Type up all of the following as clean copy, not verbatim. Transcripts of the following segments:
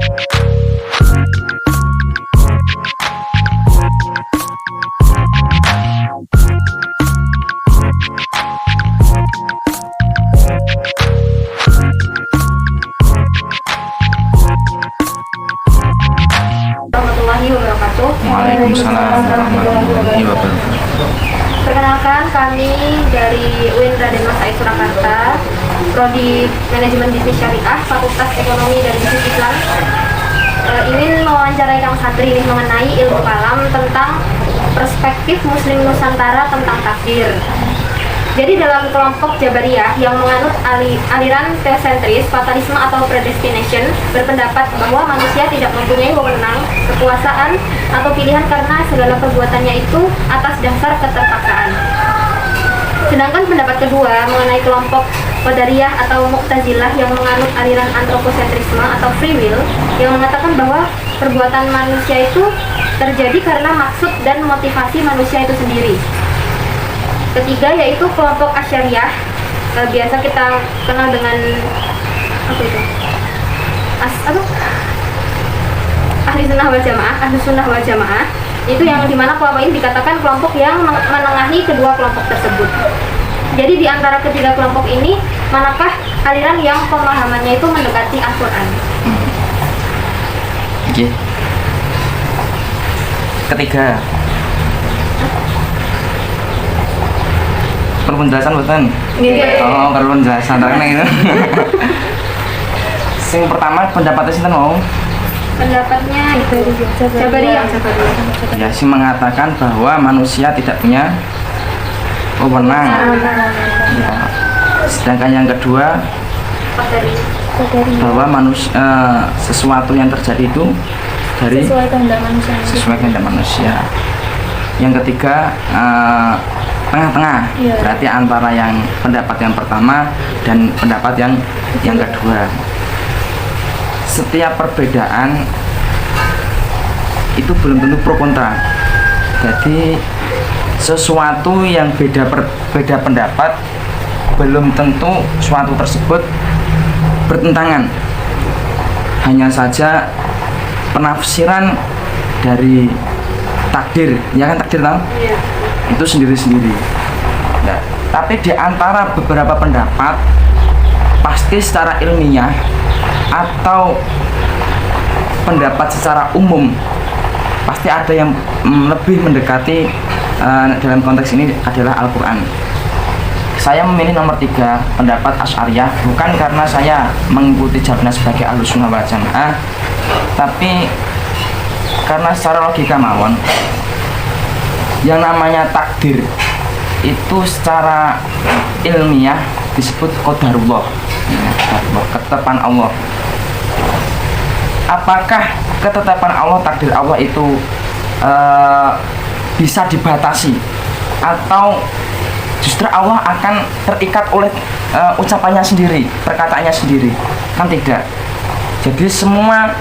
Warahmatullahi wabarakatuh. Waalaikumsalam warahmatullahi wabarakatuh. Perkenalkan, kami dari UIN Raden Mas Said Surakarta, Prodi Manajemen Bisnis Syariah, Fakultas Ekonomi dan Bisnis Islam. Ingin mewawancarai Kang Sadri ini mengenai ilmu kalam tentang perspektif Muslim Nusantara tentang takdir. Jadi dalam kelompok Jabariyah yang menganut aliran teosentris, fatalisme atau predestination, berpendapat bahwa manusia tidak mempunyai wewenang, kekuasaan, atau pilihan karena segala perbuatannya itu atas dasar keterpaksaan. Sedangkan pendapat kedua mengenai kelompok Qadariyah atau Mu'tazilah yang menganut aliran antroposentrisme atau free will, yang mengatakan bahwa perbuatan manusia itu terjadi karena maksud dan motivasi manusia itu sendiri. Ketiga yaitu kelompok Asy'ariyah, biasa kita kenal dengan apa itu? Ahli sunnah wal jamaah, itu yang dimana kelompok ini dikatakan kelompok yang menengahi kedua kelompok tersebut. Jadi di antara ketiga kelompok ini, manakah aliran yang pemahamannya itu mendekati Al-Quran? Oke. Ketiga, perlu penjelasan betul? Oh, perlu penjelasan karena itu. Sing pertama pendapatnya sinten mau? Pendapatnya itu Jabariyah. Ya, sing mengatakan bahwa manusia tidak punya wewenang. Ya. Sedangkan yang kedua bahwa manusia sesuatu yang terjadi itu dari sesuai kehendak manusia. Yang ketiga tengah-tengah, berarti antara yang pendapat yang pertama dan pendapat yang kedua. Setiap perbedaan itu belum tentu pro kontra. Jadi sesuatu yang beda pendapat belum tentu suatu tersebut bertentangan. Hanya saja penafsiran dari takdir, ya kan, takdir tahu? Iya. Itu sendiri-sendiri. Nah, tapi di antara beberapa pendapat pasti secara ilmiah atau pendapat secara umum pasti ada yang lebih mendekati dalam konteks ini adalah Al-Quran. Saya memilih nomor 3, pendapat Asy'ariyah, bukan karena saya mengikuti jalurnya sebagai Ahlus Sunnah wal Jamaah, tapi karena secara logika mawon, yang namanya takdir itu secara ilmiah disebut qadarullah, ketetapan Allah. Apakah ketetapan Allah, takdir Allah itu bisa dibatasi atau justru Allah akan terikat oleh ucapannya sendiri, perkataannya sendiri? Kan tidak. Jadi semua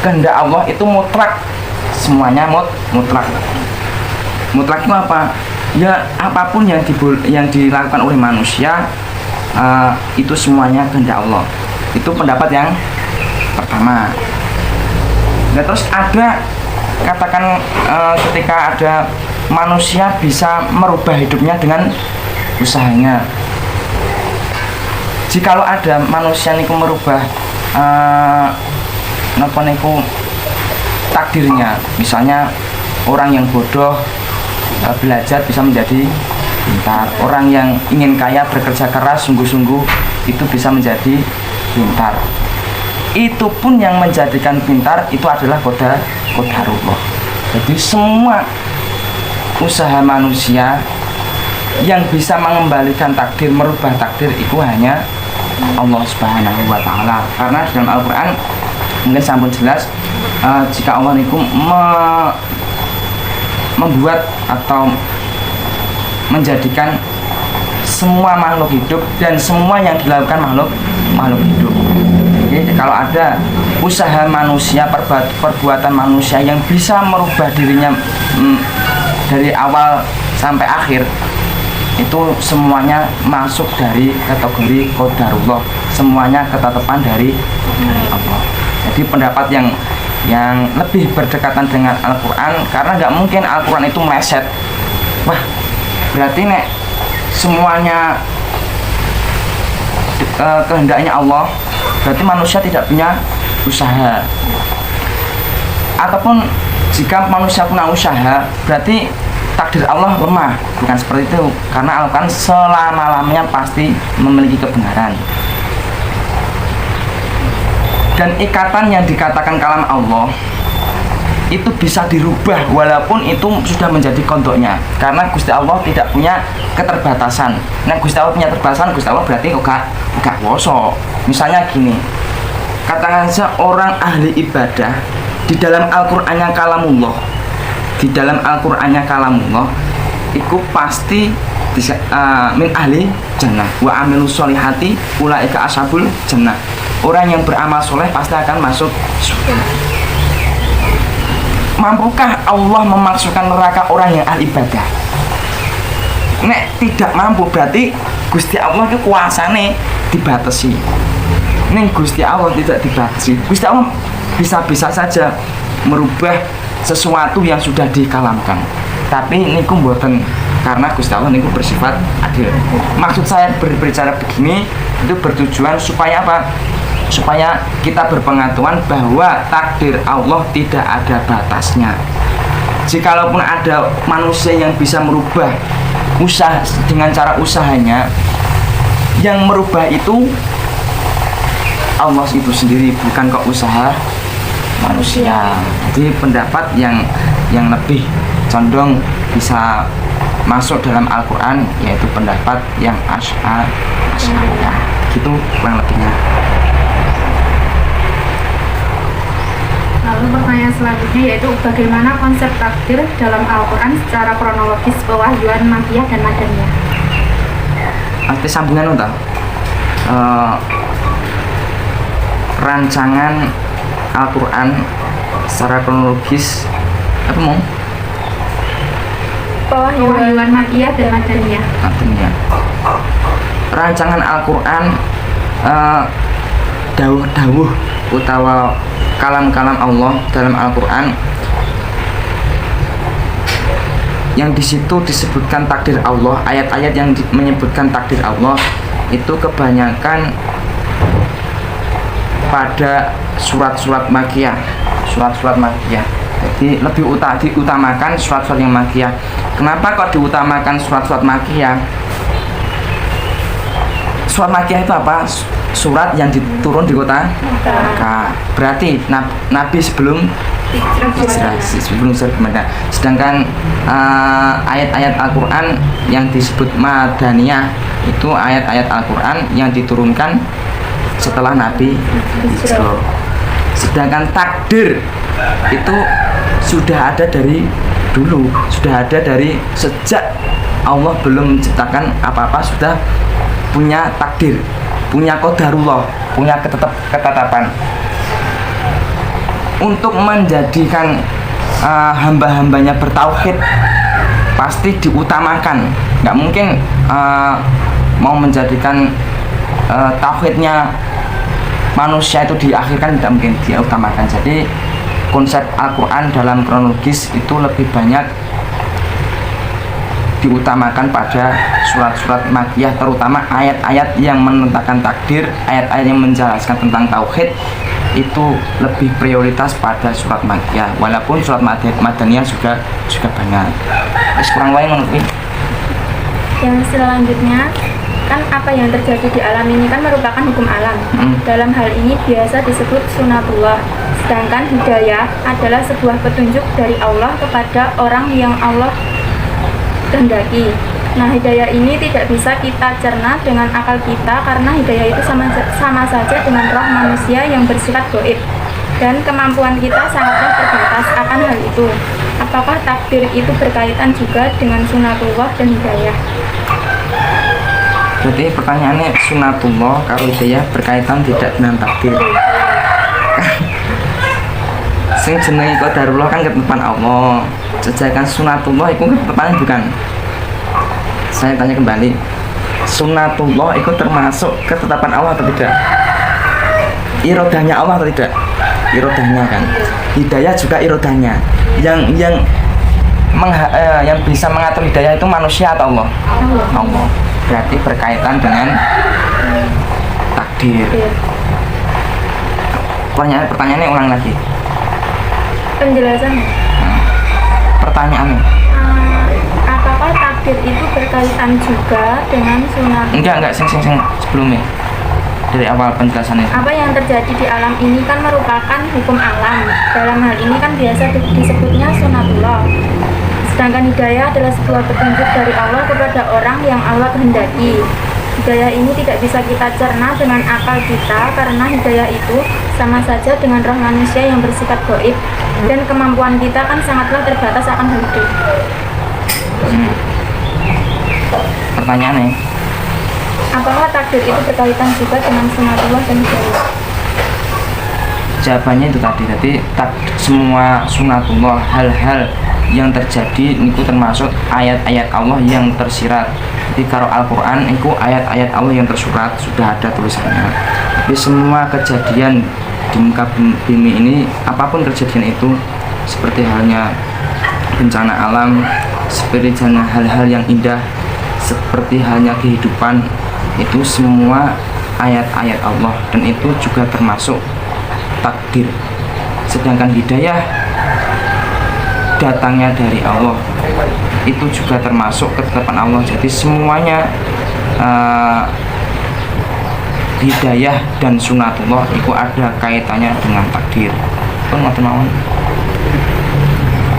kehendak Allah itu mutlak, semuanya mutlak. Mutlak itu apa? Ya apapun yang dilakukan oleh manusia itu semuanya kehendak Allah. Itu pendapat yang pertama. Nah, terus ada katakan ketika ada manusia bisa merubah hidupnya dengan usahanya. Jikalau ada manusia niku merubah napa niku takdirnya, misalnya orang yang bodoh belajar bisa menjadi pintar, orang yang ingin kaya bekerja keras sungguh-sungguh itu bisa menjadi pintar. Itu pun yang menjadikan pintar itu adalah qadarullah. Jadi semua usaha manusia yang bisa mengembalikan takdir, merubah takdir itu hanya Allah Subhanahu wa Ta'ala. Karena dalam Al-Quran mungkin sampun jelas, jika Allah itu membuat atau menjadikan semua makhluk hidup dan semua yang dilakukan makhluk hidup. Jadi kalau ada usaha manusia, perbuatan manusia yang bisa merubah dirinya dari awal sampai akhir, itu semuanya masuk dari kategori qadarullah, semuanya ketetapan dari Allah. Jadi pendapat yang lebih berdekatan dengan Al-Quran, karena nggak mungkin Al-Quran itu meleset. Wah, berarti nek semuanya kehendaknya Allah, berarti manusia tidak punya usaha. Ataupun jika manusia punya usaha, berarti takdir Allah lemah. Bukan seperti itu, karena Al-Quran selama-lamanya pasti memiliki kebenaran. Dan ikatan yang dikatakan kalam Allah itu bisa dirubah walaupun itu sudah menjadi kodoknya, karena Gusti Allah tidak punya keterbatasan. Nah, Gusti Allah punya keterbatasan, Gusti Allah berarti gak kuasa. Misalnya gini, katakan saja orang ahli ibadah di dalam Al-Qur'annya kalamullah, di dalam Al-Qur'annya kalamullah itu pasti min ahli jannah wa amilus solihati ulaika ashabul jannah. Orang yang beramal soleh pasti akan masuk surga. Mampukah Allah memasukkan neraka orang yang ahli ibadah? Nek tidak mampu, berarti Gusti Allah itu kuasane dibatasi. Ning Gusti Allah tidak dibatasi. Gusti Allah bisa-bisa saja merubah sesuatu yang sudah dikalamkan. Tapi niku mboten, karena Gusti Allah niku bersifat adil. Maksud saya berbicara begini itu bertujuan supaya apa? Supaya kita berpengetahuan bahwa takdir Allah tidak ada batasnya. Jikalaupun ada manusia yang bisa merubah usaha dengan cara usahanya, yang merubah itu Allah itu sendiri, bukan kok usaha manusia. Jadi pendapat yang lebih condong bisa masuk dalam Al-Quran yaitu pendapat yang Asy'ariyah. Gitu kurang lebihnya. Lalu pertanyaan selanjutnya yaitu bagaimana konsep takdir dalam Al-Quran secara kronologis pewahyuan Makkiyah dan Madaniyah? Arti sambungan entah. Rancangan Al-Quran secara kronologis apa mau? Pewahyuan Makkiyah dan Madaniyah. Madaniyah. Rancangan Al-Quran dawuh-dawuh utawa kalam-kalam Allah dalam Al-Quran yang di situ disebutkan takdir Allah, ayat-ayat yang menyebutkan takdir Allah itu kebanyakan pada surat-surat Makkiyah, surat-surat Makkiyah. Jadi lebih diutamakan surat-surat yang Makkiyah. Kenapa kok diutamakan surat-surat Makkiyah? Surat Makkiyah itu apa? Surat yang diturun di kota Makkah. Berarti Nabi sebelum hijrah, sebelum hijrah. Sedangkan ayat-ayat Al-Quran yang disebut Madaniyah itu ayat-ayat Al-Quran yang diturunkan setelah Nabi hijrah. Sedangkan takdir itu sudah ada dari dulu, sudah ada dari sejak Allah belum menciptakan apa-apa, sudah punya takdir, punya qadarullah, punya ketetapan. Untuk menjadikan hamba-hambanya bertauhid pasti diutamakan. Nggak mungkin mau menjadikan tauhidnya manusia itu diakhirkan, tidak mungkin diutamakan. Jadi konsep Al-Quran dalam kronologis itu lebih banyak diutamakan pada surat-surat Makkiyah, terutama ayat-ayat yang menentangkan takdir, ayat-ayat yang menjelaskan tentang tauhid itu lebih prioritas pada surat Makkiyah, walaupun surat Madaniyah juga banyak. Kurang lain menurut. Yang selanjutnya kan apa yang terjadi di alam ini kan merupakan hukum alam. Dalam hal ini biasa disebut sunatullah. Sedangkan hidayah adalah sebuah petunjuk dari Allah kepada orang yang Allah kehendaki. Nah, hidayah ini tidak bisa kita cerna dengan akal kita karena hidayah itu sama saja dengan roh manusia yang bersifat gaib. Dan kemampuan kita sangatlah terbatas akan hal itu. Apakah takdir itu berkaitan juga dengan sunatullah dan hidayah? Jadi pertanyaannya sunatullah kalau hidayah berkaitan tidak dengan takdir. Sing jenenge qadarullah kan ketetapan Allah. Sedangkan sunatullah itu ketetapan bukan. Saya tanya kembali, sunatullah itu termasuk ketetapan Allah atau tidak? Irodahnya Allah atau tidak? irodahnya kan. Hidayah juga irodahnya. Yang bisa mengatur hidayah itu manusia atau Allah? Allah. Berarti berkaitan dengan takdir. Pertanyaannya ulang lagi. Penjelasan. Pertanyaannya. Apakah takdir itu berkaitan juga dengan sunat? Enggak, sing sebelumnya. Dari awal penjelasannya. Apa yang terjadi di alam ini kan merupakan hukum alam. Dalam hal ini kan biasa disebutnya sunatullah. Sedangkan hidayah adalah sebuah petunjuk dari Allah kepada orang yang Allah kehendaki. Hidayah ini tidak bisa kita cerna dengan akal kita karena hidayah itu sama saja dengan roh manusia yang bersifat gaib dan kemampuan kita kan sangatlah terbatas akan hal itu. Pertanyaannya, apakah takdir itu berkaitan juga dengan sunatullah dan hidayah? Jawabannya itu tadi. Jadi semua sunatullah, hal-hal yang terjadi itu termasuk ayat-ayat Allah yang tersirat. Jadi kalau Al-Quran itu ayat-ayat Allah yang tersurat, sudah ada tulisannya. Jadi semua kejadian di muka bumi ini, apapun kejadian itu, seperti halnya bencana alam, seperti halnya hal-hal yang indah, seperti halnya kehidupan, itu semua ayat-ayat Allah dan itu juga termasuk takdir. Sedangkan hidayah datangnya dari Allah, itu juga termasuk ketetapan Allah. Jadi semuanya hidayah dan sunatullah itu ada kaitannya dengan takdir.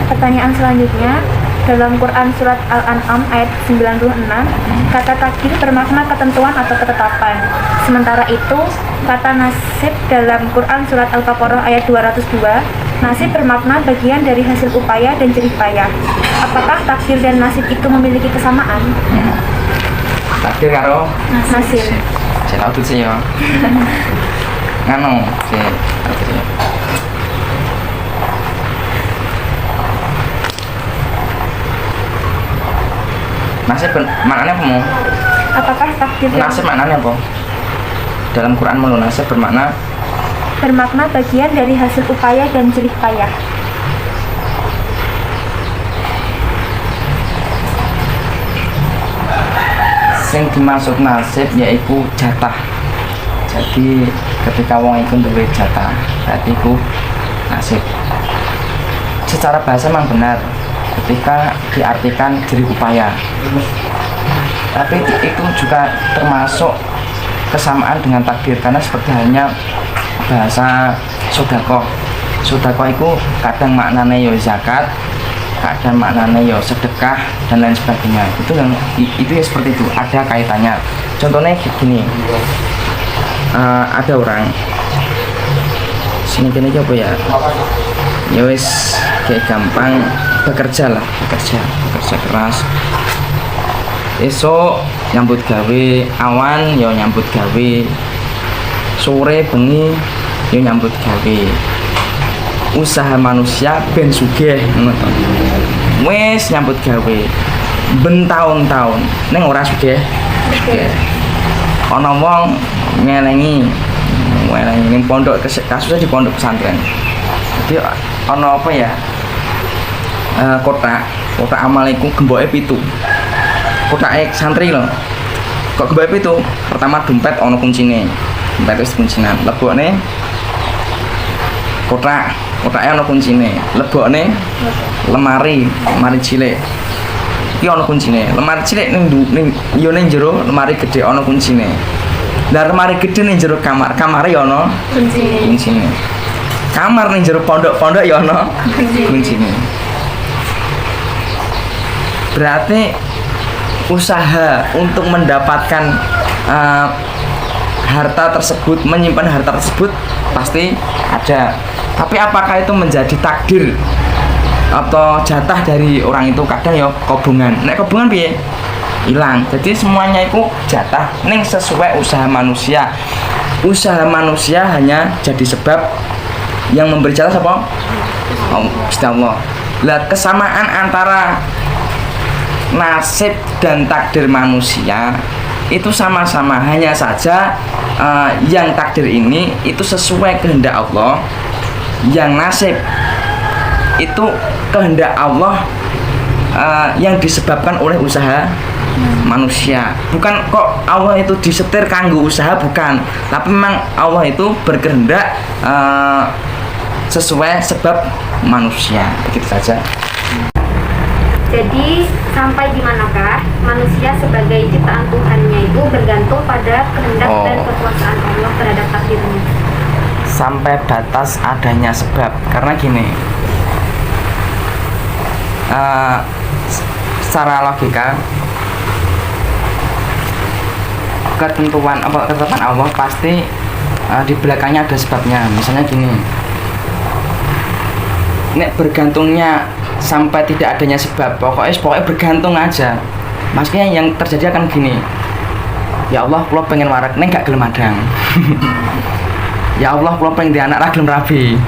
Pertanyaan selanjutnya, dalam Quran surat Al-An'am ayat 96, kata takdir bermakna ketentuan atau ketetapan. Sementara itu, kata nasib dalam Quran surat Al-Baqarah ayat 202, nasib bermakna bagian dari hasil upaya dan jerih payah. Apakah takdir dan nasib itu memiliki kesamaan? Takdir karo Nasib. saya tahu sih ya. Nganu, nasib maknanya apa mau? Apakah takdir dan Nasib maknanya apa? Dalam Quran mulu nasib bermakna bagian dari hasil upaya dan jerih payah? Sing dimaksud nasib yaitu jatah. Jadi ketika wong iku duwe jatah, berarti iku nasib. Secara bahasa memang benar ketika diartikan jerih upaya. Tapi itu juga termasuk kesamaan dengan takdir, karena seperti halnya bahasa sodako. Sodako itu kadang maknanya ya zakat, kadang maknanya ya sedekah dan lain sebagainya. Itu ya seperti itu, ada kaitannya. Contohnya kayak gini, ada orang sini apa ya? Ya wis kayak gampang bekerja keras. Esok nyambut gawe, awan yo nyambut gawe, sore bengi yo nyambut gawe. Usaha manusia ben sugih ngono to. Wis nyambut gawe ben tahun-tahun ning ora sugih. Ana wong ngelengi ning pondok, kasusnya di pondok pesantren. Jadi ana apa ya? Kotak amal iku gemboke 7. Kotake santri lho. Kok gemboke 7? Pertama dompet ana kuncine. Dompet wis kuncinan. Lebokne kotake ana kuncine. Lebokne lemari cilik. Iki ana kuncine. Lemari cilik ning yo ning jero lemari gede ana kuncine. Lah lemari gede ning jero kamare yo ana kuncine. Kamar ning jero pondok yo ana kuncine. Berarti usaha untuk mendapatkan harta tersebut, menyimpan harta tersebut pasti ada. Tapi apakah itu menjadi takdir atau jatah dari orang itu? Kadang ya kobongan. Nek kobongan piye? Hilang. Jadi semuanya itu jatah ning sesuai usaha manusia. Usaha manusia hanya jadi sebab yang memberi jatah siapa? Allah. Lah kesamaan antara nasib dan takdir manusia itu sama-sama, hanya saja yang takdir ini itu sesuai kehendak Allah, yang nasib itu kehendak Allah yang disebabkan oleh usaha manusia. Bukan kok Allah itu disetir kanggo usaha, bukan, tapi memang Allah itu berkehendak sesuai sebab manusia. Begitu saja. Jadi sampai di manakah manusia sebagai ciptaan Tuhannya itu bergantung pada kehendak dan kekuasaan Allah terhadap takdirnya? Sampai batas adanya sebab. Karena gini, secara logika ketetapan Allah pasti di belakangnya ada sebabnya. Misalnya gini, nek bergantungnya sampai tidak adanya sebab, pokoknya bergantung aja. Maksudnya yang terjadi akan gini, ya Allah, kalau pengen warak nek gak gelem adang. Ya Allah, kalau pengen di anak ragilem rabi.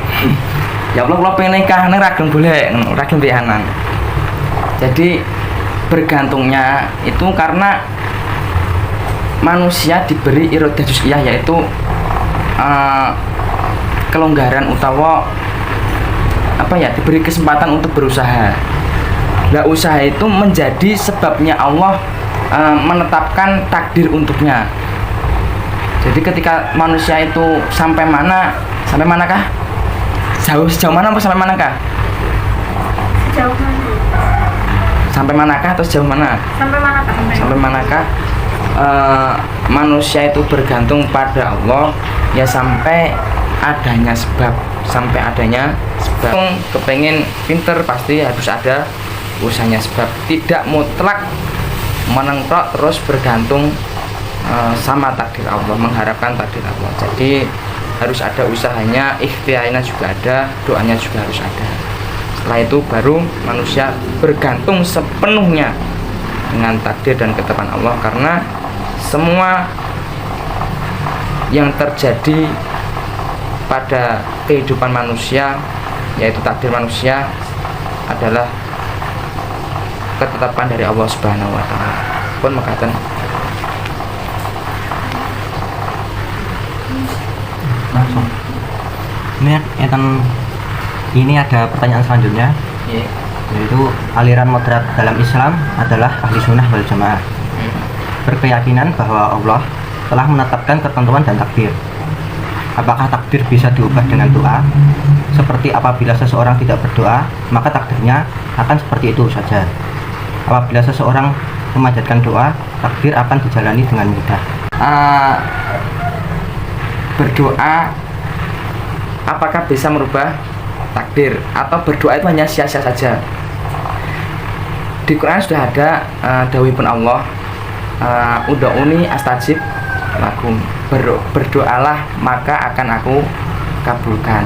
Ya Allah, kalau pengen nikah nek ragilem boleh, ragilem bihanan. Jadi bergantungnya itu karena manusia diberi irodah juz'iyah, yaitu kelonggaran utawa diberi kesempatan untuk berusaha. Nah, usaha itu menjadi sebabnya Allah menetapkan takdir untuknya. Jadi ketika manusia itu sampai manakah? Sejauh mana sampai manakah? Sejauh mana? Sampai manakah atau sejauh mana? Sampai manakah manusia itu bergantung pada Allah, ya sampai adanya sebab. Kepengen pinter pasti harus ada usahanya sebab. Tidak mutlak menengklok terus bergantung sama takdir Allah, mengharapkan takdir Allah. Jadi harus ada usahanya, ikhtiarnya juga ada, doanya juga harus ada. Setelah itu baru manusia bergantung sepenuhnya dengan takdir dan ketetapan Allah. Karena semua yang terjadi pada kehidupan manusia, yaitu takdir manusia, adalah ketetapan dari Allah Subhanahu wa taala. Pun mekaten. Langsung. Ini ada pertanyaan selanjutnya. Yaitu aliran moderat dalam Islam adalah ahli sunnah wal jamaah. Berkeyakinan bahwa Allah telah menetapkan ketentuan dan takdir. Apakah takdir bisa diubah dengan doa? Seperti apabila seseorang tidak berdoa, maka takdirnya akan seperti itu saja. Apabila seseorang memanjatkan doa, takdir akan dijalani dengan mudah. Berdoa apakah bisa merubah takdir, atau berdoa itu hanya sia-sia saja? Di Quran sudah ada dawuhipun Allah, ud'uni astajib lakum, berdoalah maka akan aku kabulkan.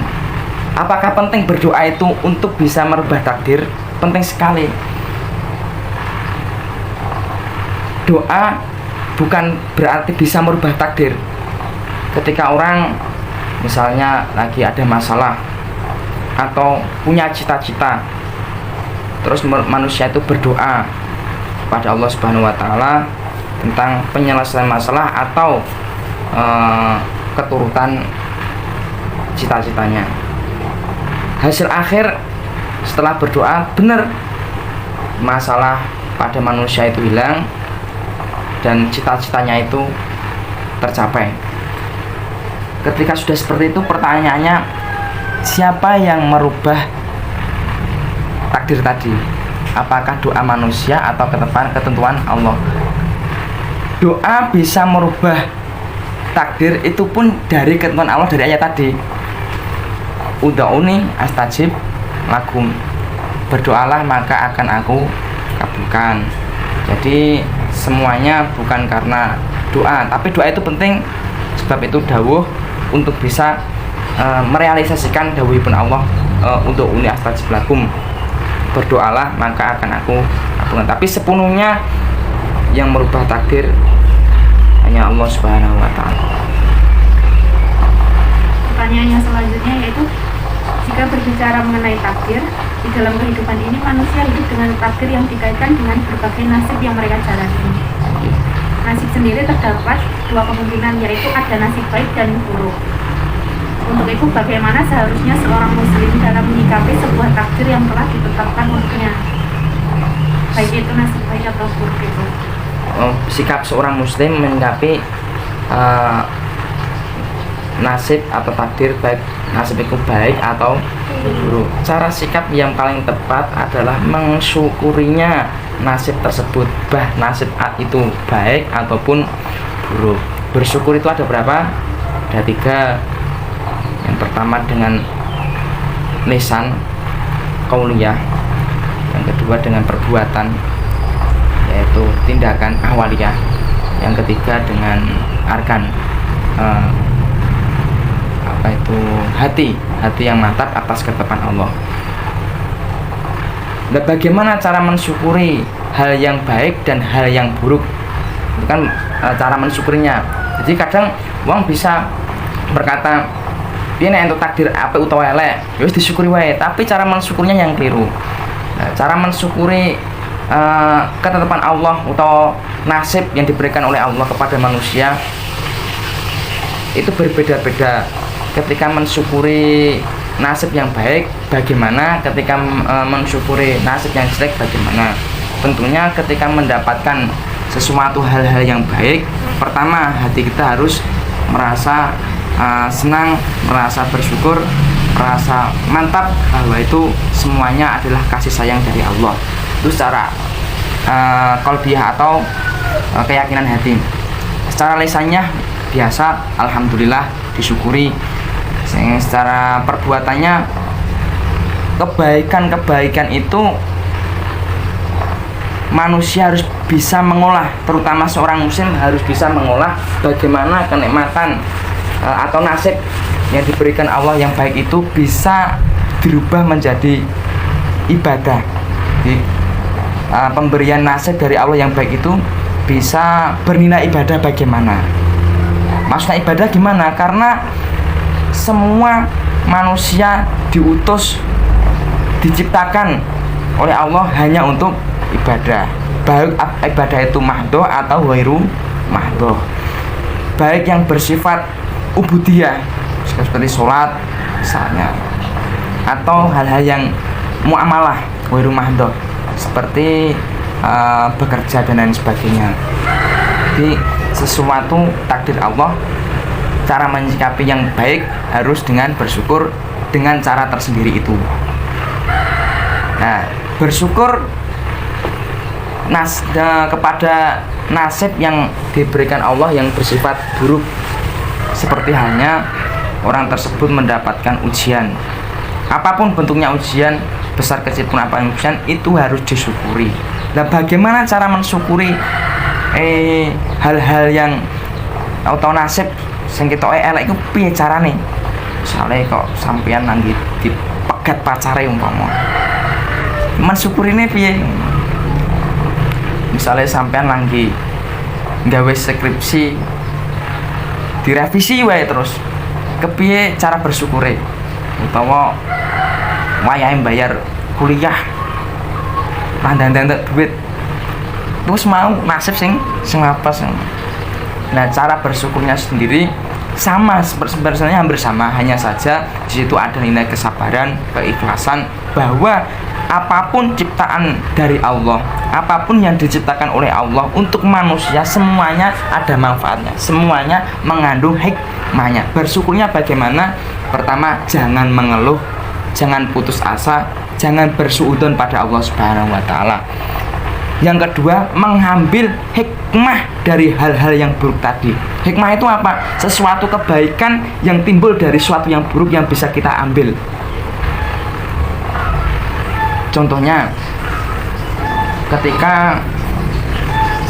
Apakah penting berdoa itu untuk bisa merubah takdir? Penting sekali. Doa bukan berarti bisa merubah takdir. Ketika orang misalnya lagi ada masalah atau punya cita-cita, terus manusia itu berdoa kepada Allah Subhanahu wa taala tentang penyelesaian masalah atau keturutan cita-citanya. Hasil akhir setelah berdoa, benar masalah pada manusia itu hilang dan cita-citanya itu tercapai. Ketika sudah seperti itu, pertanyaannya, siapa yang merubah takdir tadi? Apakah doa manusia atau ketentuan Allah? Doa bisa merubah takdir, itu pun dari ketentuan Allah, dari ayat tadi, ud'uni astajib lakum, berdoalah maka akan aku kabulkan. Jadi semuanya bukan karena doa, tapi doa itu penting, sebab itu dawuh untuk bisa merealisasikan dawuhipun Allah, ud'uni astajib lakum, berdoalah maka akan aku kabulkan. Tapi sepenuhnya yang merubah takdir hanya Allah Subhanahu wa taala. Pertanyaan yang selanjutnya yaitu, jika berbicara mengenai takdir, di dalam kehidupan ini manusia hidup dengan takdir yang dikaitkan dengan berbagai nasib yang mereka jalani. Nasib sendiri terdapat dua kemungkinan, yaitu ada nasib baik dan buruk. Untuk itu bagaimana seharusnya seorang muslim dalam menyikapi sebuah takdir yang telah ditetapkan untuknya, baik itu nasib baik atau buruk itu. Sikap seorang muslim menyikapi nasib atau takdir, baik nasib itu baik atau buruk. Cara sikap yang paling tepat adalah mensyukurinya nasib tersebut, nasib itu baik ataupun buruk. Bersyukur itu ada berapa? Ada 3. Yang pertama dengan lisan qauliyah, yang kedua dengan perbuatan yaitu tindakan awaliyah, yang ketiga dengan arkan hati yang mantap atas ketetapan Allah. Dan bagaimana cara mensyukuri hal yang baik dan hal yang buruk? Itu kan cara mensyukurinya. Jadi kadang wong bisa berkata piye nek entuk takdir apik utawa elek, ya wis disyukuri wae, tapi cara mensyukurnya yang keliru. Nah, cara mensyukuri ketetapan Allah atau nasib yang diberikan oleh Allah kepada manusia itu berbeda-beda. Ketika mensyukuri nasib yang baik bagaimana, ketika mensyukuri nasib yang jelek bagaimana. Tentunya ketika mendapatkan sesuatu hal-hal yang baik, pertama hati kita harus merasa senang, merasa bersyukur, merasa mantap bahwa itu semuanya adalah kasih sayang dari Allah. Itu secara qalbiyah atau keyakinan hati. Secara lisannya biasa alhamdulillah, disyukuri. Secara perbuatannya kebaikan itu manusia harus bisa mengolah, terutama seorang muslim harus bisa mengolah bagaimana kenikmatan atau nasib yang diberikan Allah yang baik itu bisa dirubah menjadi ibadah. Jadi, pemberian nasib dari Allah yang baik itu bisa bernilai ibadah bagaimana? Maksudnya ibadah gimana? Karena semua manusia diutus, diciptakan oleh Allah hanya untuk ibadah. Baik ibadah itu mahdoh atau wairu mahdoh. Baik yang bersifat ubudiyah seperti sholat misalnya, atau hal-hal yang muamalah wairu mahdoh seperti bekerja dan lain sebagainya. Jadi sesuatu takdir Allah, cara menyikapi yang baik harus dengan bersyukur dengan cara tersendiri itu. Nah, bersyukur kepada nasib yang diberikan Allah yang bersifat buruk, seperti halnya orang tersebut mendapatkan ujian, apapun bentuknya ujian, besar kecil pun apa ujian, itu harus disyukuri. Nah, bagaimana cara mensyukuri hal-hal yang atau nasib sing kita elek iku piye carane? Misale kok sampeyan nang dipegat pacare umpama, mensyukurine piye? Misalnya sampean lagi gawe skripsi direvisi wae terus, kepiye cara bersyukure? Utawa wayahe bayar kuliah pandan-pandan duit terus mau nasib sing apa sing. Nah, cara bersyukurnya sendiri sama, sebenarnya hampir sama, hanya saja di situ ada nilai kesabaran, keikhlasan, bahwa apapun ciptaan dari Allah, apapun yang diciptakan oleh Allah untuk manusia, semuanya ada manfaatnya, semuanya mengandung hikmahnya. Bersyukurnya bagaimana? Pertama, jangan mengeluh, jangan putus asa, jangan bersuudzon pada Allah Subhanahu wa taala. Yang kedua, mengambil hikmah dari hal-hal yang buruk tadi. Hikmah itu apa? Sesuatu kebaikan yang timbul dari sesuatu yang buruk yang bisa kita ambil. Contohnya, ketika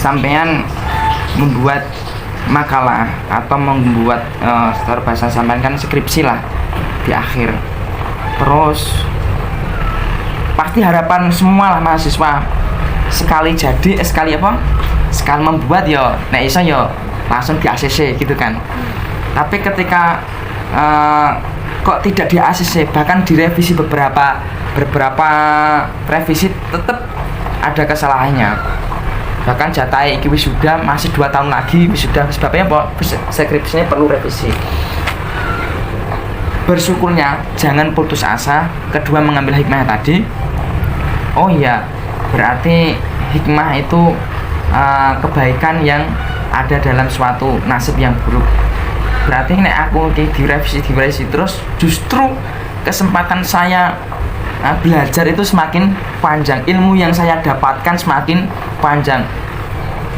sampean membuat makalah atau membuat secara bahasa sampean kan skripsi lah di akhir, terus pasti harapan semua lah mahasiswa sekali membuat ya nek iso ya langsung di ACC gitu kan. Tapi ketika kok tidak di ACC, bahkan direvisi beberapa revisi tetap ada kesalahannya, bahkan jatah iki wisuda masih 2 tahun lagi wisuda, sebabnya apa? Skripsinya perlu revisi. bersyukurnya jangan putus asa. Kedua, mengambil hikmah tadi. Oh iya, berarti hikmah itu kebaikan yang ada dalam suatu nasib yang buruk. Berarti nek aku direvisi terus, justru kesempatan saya belajar itu semakin panjang, ilmu yang saya dapatkan semakin panjang.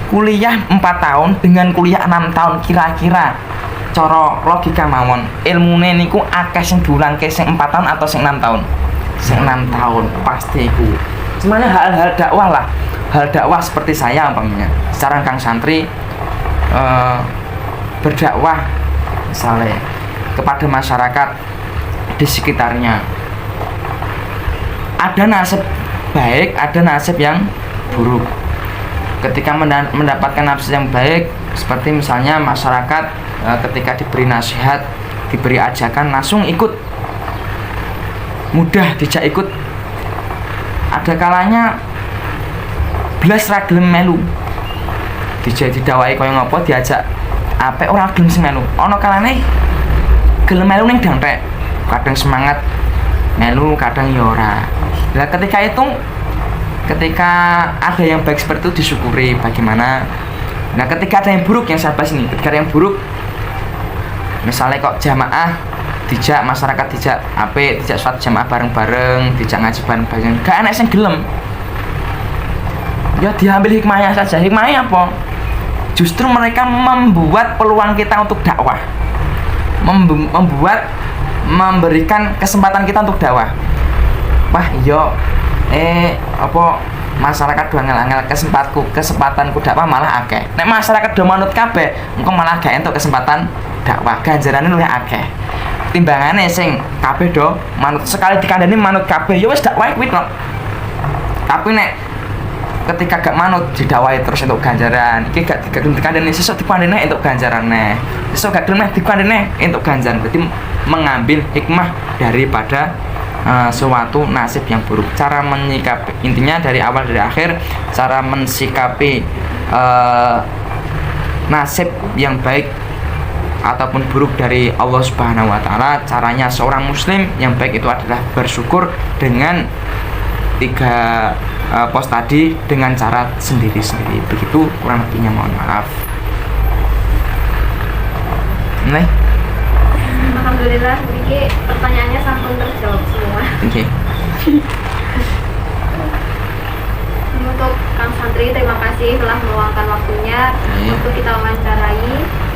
Kuliah 4 tahun dengan kuliah 6 tahun, kira-kira cara logika mawon ilmune niku akeh sing diulangke sing 4 tahun atau sing 6 tahun? Sing 6 tahun pasti iku. Semuanya hal-hal dakwah lah. Hal dakwah seperti saya umpamanya. Sekarang Kang Santri berdakwah misalnya kepada masyarakat di sekitarnya. Ada nasib baik, ada nasib yang buruk. Ketika mendapatkan nasib yang baik, seperti misalnya masyarakat ketika diberi nasihat, diberi ajakan langsung ikut, mudah dijak ikut. Ada kalanya belas ra gelem melu, dijak didawai kaya ngopo, diajak apik ora gelem sing melu. Ana kalane gelem melu ning dantek, kadang semangat melu, kadang ya ora. Nah ketika ada yang baik seperti itu disyukuri. Bagaimana? Nah ketika ada yang buruk, yang saya bahas ini, ketika ada yang buruk, misalnya kok jamaah dijak, masyarakat dijak apik, dijak suatu jamaah bareng-bareng, dijak ngaji bareng-bareng, gak enak sing gelem, ya diambil hikmahnya saja. Hikmahnya apa? Justru mereka membuat peluang kita untuk dakwah, memberikan kesempatan kita untuk dakwah. Wah iya, masyarakat do angel-angel, kesempatanku dakwah malah akeh. Nek masyarakat do manut kabeh, engko malah gak entuk kesempatan dakwah, ganjarane luwih akeh. Timbangane sing kabeh do manut, sekali dikandani manut kabeh, ya wis dakwah kuwi tok. Tapi nek ketika gak manut didakwahi terus entuk ganjaran, iki gak dikandani sesuk dikandani entuk ganjaran neh. Sesuk gak gelem dikandani entuk ganjaran. Berarti mengambil hikmah daripada suatu nasib yang buruk. Cara menyikapi, intinya dari awal dari akhir, cara mensikapi nasib yang baik ataupun buruk dari Allah Subhanahu wa taala. Caranya seorang muslim yang baik itu adalah bersyukur dengan 3 pos tadi, dengan cara sendiri-sendiri. Begitu kurang lebihnya, mohon maaf. Nih. Alhamdulillah, ini pertanyaannya sampun terjawab semua. Oke. Untuk Kang Santri, terima kasih telah meluangkan waktunya untuk kita wawancarai.